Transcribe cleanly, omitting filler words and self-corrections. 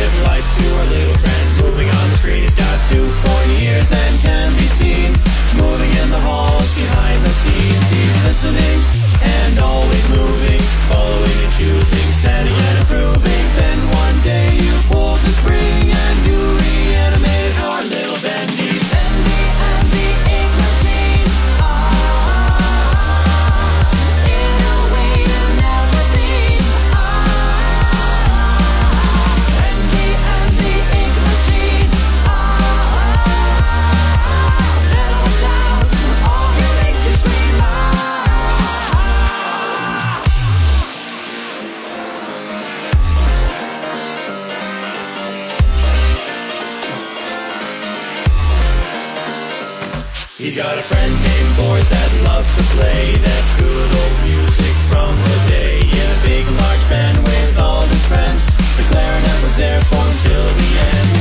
give life to our little friend. Moving on the screen, he's got 2 pointy ears and can be seen moving in the halls behind the scenes. He's listening and always moving, following and choosing, steady and improving. Then one day you pulled the spring and you reanimated our little Bendy. Bendy and the ink machine. In a way you've never seen. Bendy and the ink machine. Better watch out, or he'll make you scream. He's got a friend named Boris that loves to play that good old music from the day. In a big large band with all his friends, the clarinet was there for him till the end.